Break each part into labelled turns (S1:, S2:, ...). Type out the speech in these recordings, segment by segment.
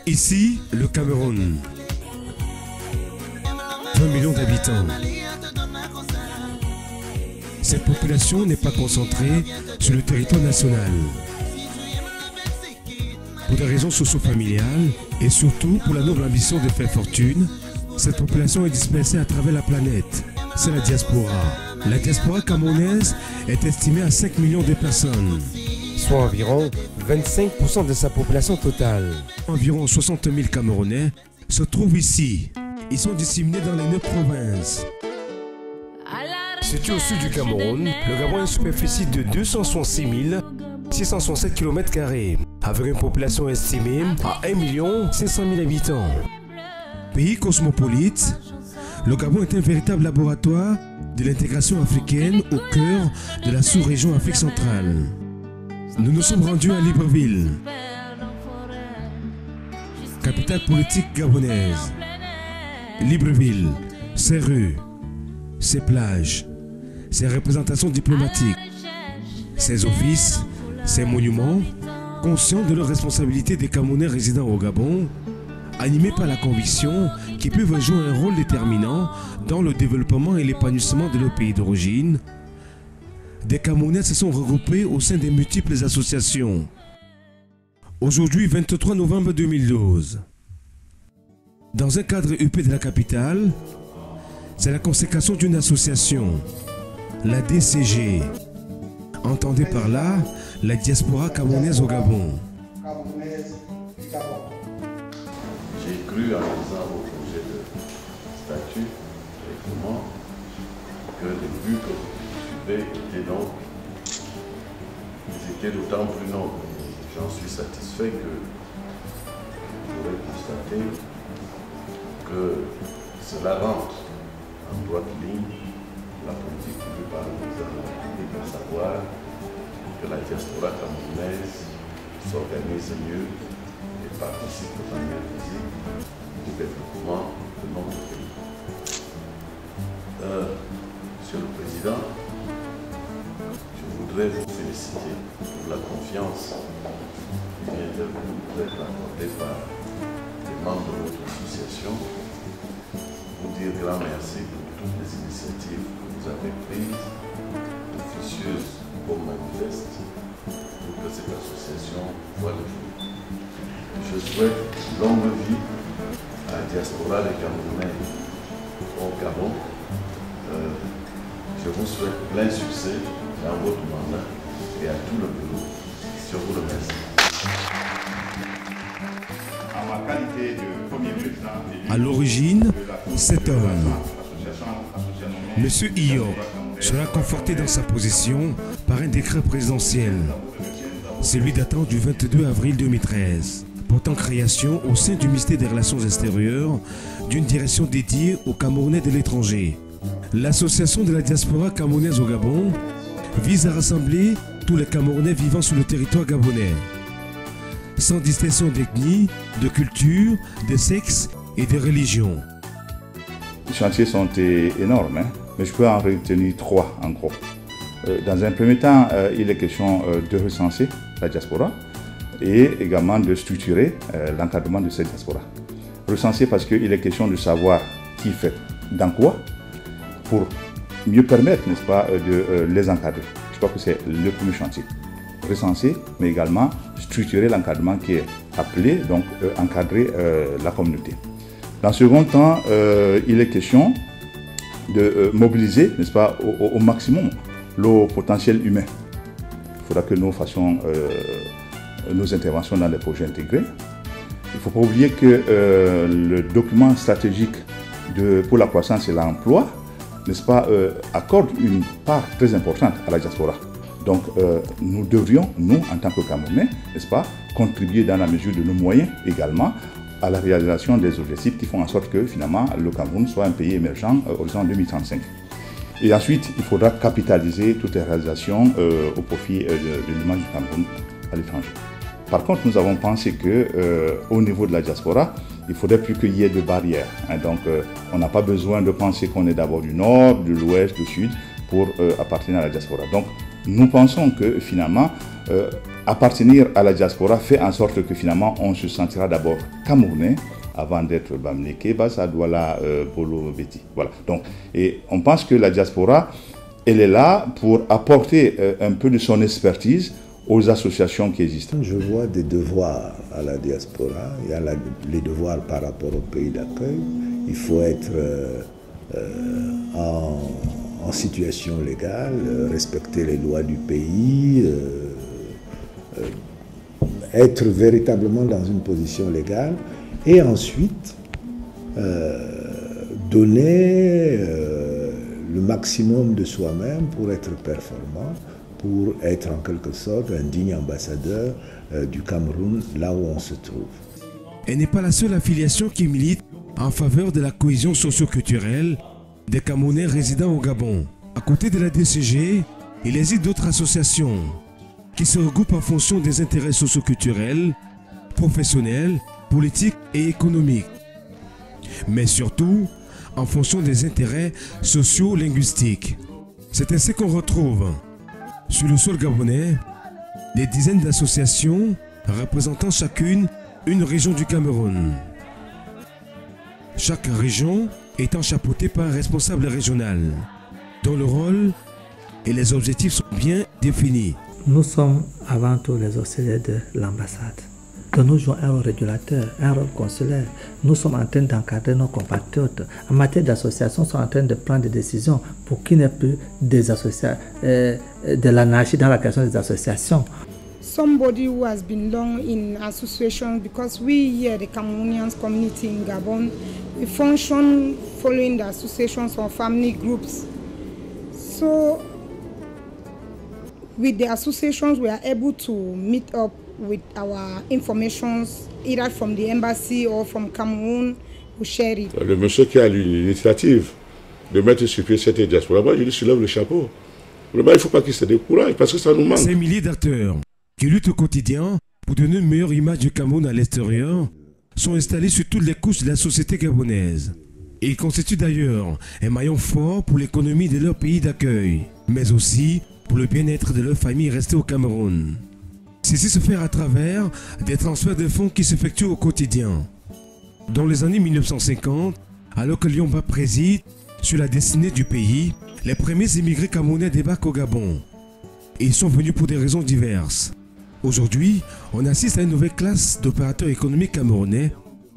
S1: Ici, le Cameroun. 20 millions d'habitants. Cette population n'est pas concentrée sur le territoire national. Pour des raisons socio-familiales et surtout pour la noble ambition de faire fortune, cette population est dispersée à travers la planète. C'est la diaspora. La diaspora camerounaise est estimée à 5 millions de personnes, soit environ 25% de sa population totale. Environ 60 000 Camerounais se trouvent ici. Ils sont disséminés dans les 9 provinces. Situé au sud du Cameroun, le Gabon a une superficie de 266 667 km², avec une population estimée à 1 500 000 habitants. Pays cosmopolite, le Gabon est un véritable laboratoire de l'intégration africaine au cœur de la sous-région Afrique centrale. Nous nous sommes rendus à Libreville, capitale politique gabonaise. Libreville, ses rues, ses plages, ses représentations diplomatiques, ses offices, ses monuments, conscients de leur responsabilité des Camerounais résidant au Gabon, animés par la conviction qu'ils peuvent jouer un rôle déterminant dans le développement et l'épanouissement de leur pays d'origine, des Camerounais se sont regroupés au sein des multiples associations. Aujourd'hui, 23 novembre 2012, dans un cadre huppé de la capitale, c'est la consécration d'une association, la DCG. Entendez par là la diaspora camerounaise au Gabon.
S2: J'ai cru en lisant au projet de statut directement que les buts que vous suivez étaient donc, ils étaient d'autant plus nobles. J'en suis satisfait que vous pourrez constater que cela rentre en droite ligne la politique voulue par le président de la République, à savoir que la diaspora camerounaise s'organise mieux et participe de manière visible au développement de notre pays. Monsieur le Président, je voudrais vous féliciter pour la confiance qui vient de vous être accordée par les membres de votre association. Vous dire grand merci pour toutes les initiatives que vous avez prises, officieuses comme manifestes, pour que cette association voit le jour. Je souhaite longue vie à la diaspora des Camerounais au Gabon. Je vous souhaite plein succès dans votre mandat et à tout le bureau. Je vous remercie.
S3: En ma qualité de premier président
S1: À l'origine, cet homme, M. Iyo, sera conforté dans sa position par un décret présidentiel, celui datant du 22 avril 2013, portant création au sein du ministère des Relations extérieures d'une direction dédiée aux Camerounais de l'étranger. L'association de la diaspora camerounaise au Gabon vise à rassembler tous les Camerounais vivant sur le territoire gabonais, sans distinction d'ethnie, de culture, de sexe et de religion.
S3: Les chantiers sont énormes, mais je peux en retenir 3 en gros. Dans un premier temps, il est question de recenser la diaspora et également de structurer l'encadrement de cette diaspora. Recenser parce qu'il est question de savoir qui fait dans quoi pour mieux permettre, n'est-ce pas, de les encadrer. Je crois que c'est le premier chantier. Recenser, mais également structurer l'encadrement qui est appelé, donc encadrer la communauté. Dans le second temps, il est question de mobiliser, n'est-ce pas, au maximum le potentiel humain. Il faudra que nous fassions nos interventions dans les projets intégrés. Il ne faut pas oublier que le document stratégique pour la croissance et l'emploi, n'est-ce pas, accorde une part très importante à la diaspora. Donc, nous devrions, nous, en tant que Camerounais, n'est-ce pas, contribuer dans la mesure de nos moyens également à la réalisation des objectifs qui font en sorte que, finalement, le Cameroun soit un pays émergent horizon 2035. Et ensuite, il faudra capitaliser toutes les réalisations au profit de l'image du Cameroun à l'étranger. Par contre, nous avons pensé qu'au niveau de la diaspora, il ne faudrait plus qu'il y ait de barrières. Donc, on n'a pas besoin de penser qu'on est d'abord du nord, de l'ouest, du sud pour appartenir à la diaspora. Donc, Nous pensons que finalement, appartenir à la diaspora fait en sorte que finalement on se sentira d'abord camerounais avant d'être Bamileke, Bassa, Douala, Bolo, Beti. Voilà. Donc, et on pense que la diaspora, elle est là pour apporter un peu de son expertise aux associations qui existent.
S4: Je vois des devoirs à la diaspora. Il y a les devoirs par rapport au pays d'accueil. Il faut être en situation légale, respecter les lois du pays, être véritablement dans une position légale et ensuite donner le maximum de soi-même pour être performant, pour être en quelque sorte un digne ambassadeur du Cameroun là où on se trouve.
S1: Elle n'est pas la seule affiliation qui milite en faveur de la cohésion socio-culturelle des Camerounais résidant au Gabon. À côté de la DCG, il existe d'autres associations qui se regroupent en fonction des intérêts socio-culturels, professionnels, politiques et économiques. Mais surtout, en fonction des intérêts socio-linguistiques. C'est ainsi qu'on retrouve, sur le sol gabonais, des dizaines d'associations représentant chacune une région du Cameroun. Chaque région étant chapeautée par un responsable régional, dont le rôle et les objectifs sont bien définis.
S5: Nous sommes avant tout les auxiliaires de l'ambassade. Que nous jouons un rôle régulateur, un rôle consulaire. Nous sommes en train d'encadrer nos compatriotes. En matière d'association, nous sommes en train de prendre des décisions pour qu'il n'y ait plus de l'anarchie dans la création des associations.
S6: Somebody who has been long in association, because we here, the Cameroonian community in Gabon, we function following the associations or family groups. So, with the associations, we are able to meet up with our informations, either from the embassy or from Cameroon, we share it.
S7: Le monsieur qui a l'initiative de mettre sur pied cette diaspora, moi je lui soulève le chapeau. Vraiment, il ne faut pas qu'il se décourage parce que ça nous manque.
S1: Ces milliers d'acteurs qui luttent au quotidien pour donner une meilleure image du Cameroun à l'extérieur sont installés sur toutes les couches de la société gabonaise. Et ils constituent d'ailleurs un maillon fort pour l'économie de leur pays d'accueil, mais aussi pour le bien-être de leurs familles restées au Cameroun. Ceci se fait à travers des transferts de fonds qui s'effectuent au quotidien. Dans les années 1950, alors que Liomba préside sur la destinée du pays, les premiers immigrés camerounais débarquent au Gabon. Et ils sont venus pour des raisons diverses. Aujourd'hui, on assiste à une nouvelle classe d'opérateurs économiques camerounais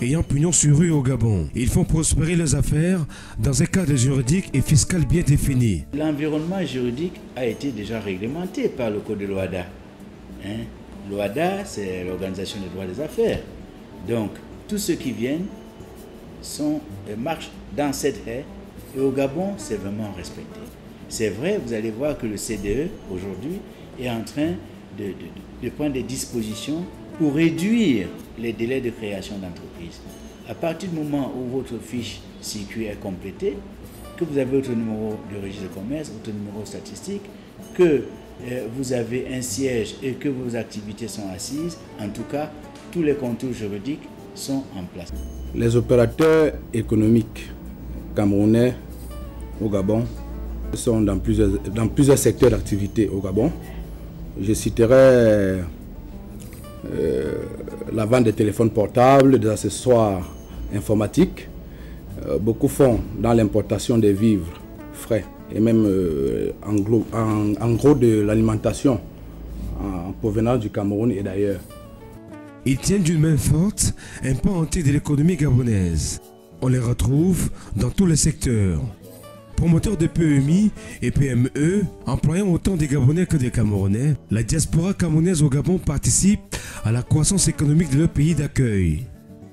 S1: ayant pignon sur rue au Gabon. Ils font prospérer leurs affaires dans un cadre juridique et fiscal bien défini.
S8: L'environnement juridique a été déjà réglementé par le code de l'OHADA. L'OHADA, c'est l'Organisation des droits des affaires. Donc, tous ceux qui viennent marchent dans cette haie et au Gabon, c'est vraiment respecté. C'est vrai, vous allez voir que le CDE, aujourd'hui, est en train de prendre des dispositions pour réduire les délais de création d'entreprise. À partir du moment où votre fiche CQ est complétée, que vous avez votre numéro de registre de commerce, votre numéro statistique, que vous avez un siège et que vos activités sont assises, en tout cas, tous les contours juridiques sont en place.
S9: Les opérateurs économiques camerounais au Gabon sont dans plusieurs secteurs d'activité au Gabon. Je citerai la vente des téléphones portables, des accessoires informatiques. Beaucoup font dans l'importation des vivres frais et même en gros de l'alimentation en provenance du Cameroun et d'ailleurs.
S1: Ils tiennent d'une main forte un pan entier de l'économie gabonaise. On les retrouve dans tous les secteurs. Promoteurs de PMI et PME, employant autant des Gabonais que des Camerounais, la diaspora camerounaise au Gabon participe à la croissance économique de leur pays d'accueil.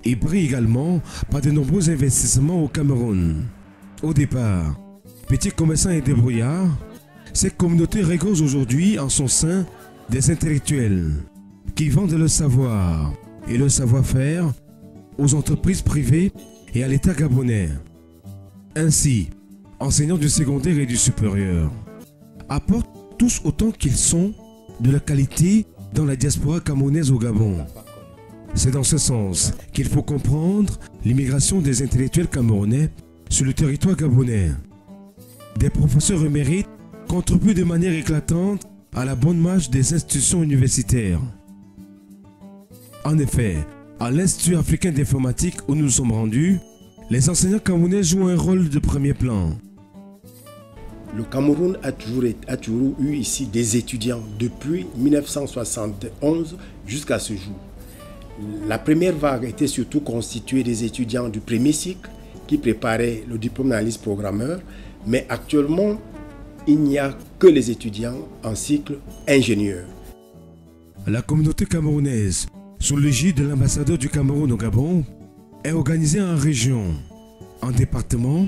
S1: Et brille également par de nombreux investissements au Cameroun. Au départ, petits commerçants et débrouillards, cette communauté regorge aujourd'hui en son sein des intellectuels qui vendent leur savoir et leur savoir-faire aux entreprises privées et à l'État gabonais. Ainsi, enseignants du secondaire et du supérieur apportent tous autant qu'ils sont de la qualité dans la diaspora camerounaise au Gabon. C'est dans ce sens qu'il faut comprendre l'immigration des intellectuels camerounais sur le territoire gabonais. Des professeurs émérites contribuent de manière éclatante à la bonne marche des institutions universitaires. En effet, à l'Institut africain d'informatique où nous sommes rendus, les enseignants camerounais jouent un rôle de premier plan.
S10: Le Cameroun a toujours eu ici des étudiants depuis 1971 jusqu'à ce jour. La première vague était surtout constituée des étudiants du premier cycle qui préparaient le diplôme d'analyste programmeur, mais actuellement, il n'y a que les étudiants en cycle ingénieur.
S1: La communauté camerounaise, sous l'égide de l'ambassadeur du Cameroun au Gabon, est organisée en régions, en départements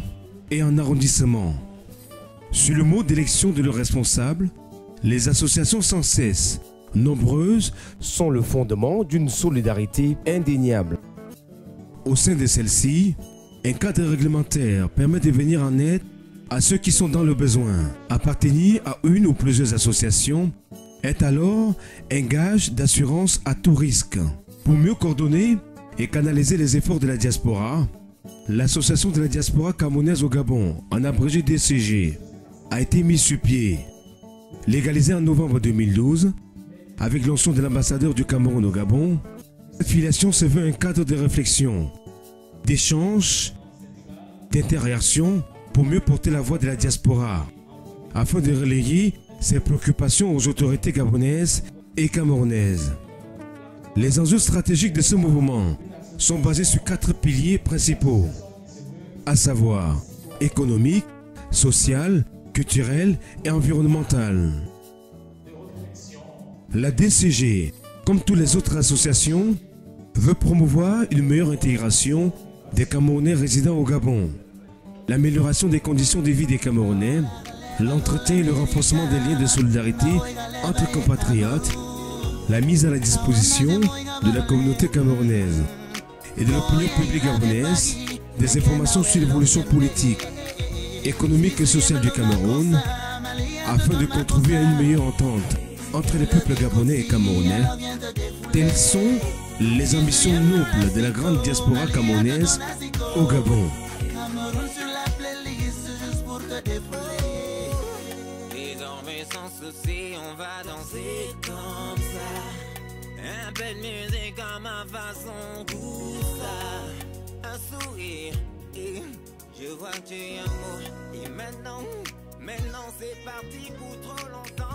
S1: et en arrondissements. Sur le mode d'élection de leurs responsables, les associations sans cesse, nombreuses, sont le fondement d'une solidarité indéniable. Au sein de celle-ci, un cadre réglementaire permet de venir en aide à ceux qui sont dans le besoin. Appartenir à une ou plusieurs associations est alors un gage d'assurance à tout risque. Pour mieux coordonner et canaliser les efforts de la diaspora, l'Association de la diaspora camerounaise au Gabon, en abrégé DCG, a été mise sur pied. Légalisée en novembre 2012, avec l'onction de l'ambassadeur du Cameroun au Gabon, cette filiation se veut un cadre de réflexion, d'échange, d'interaction pour mieux porter la voix de la diaspora, afin de relayer ses préoccupations aux autorités gabonaises et camerounaises. Les enjeux stratégiques de ce mouvement sont basés sur 4 piliers principaux, à savoir économique, social, culturel et environnemental. La DCG, comme toutes les autres associations, veut promouvoir une meilleure intégration des Camerounais résidant au Gabon, l'amélioration des conditions de vie des Camerounais, l'entretien et le renforcement des liens de solidarité entre compatriotes, la mise à la disposition de la communauté camerounaise et de l'opinion publique gabonaise des informations sur l'évolution politique, économique et sociale du Cameroun, afin de contribuer à une meilleure entente entre les peuples gabonais et camerounais. Telles sont les ambitions nobles de la grande diaspora camerounaise au Gabon.
S11: Désormais sans souci, on va danser comme ça. Un peu de musique à ma façon, tout ça. Un sourire, et je vois que tu es amour. Et maintenant c'est parti pour trop longtemps.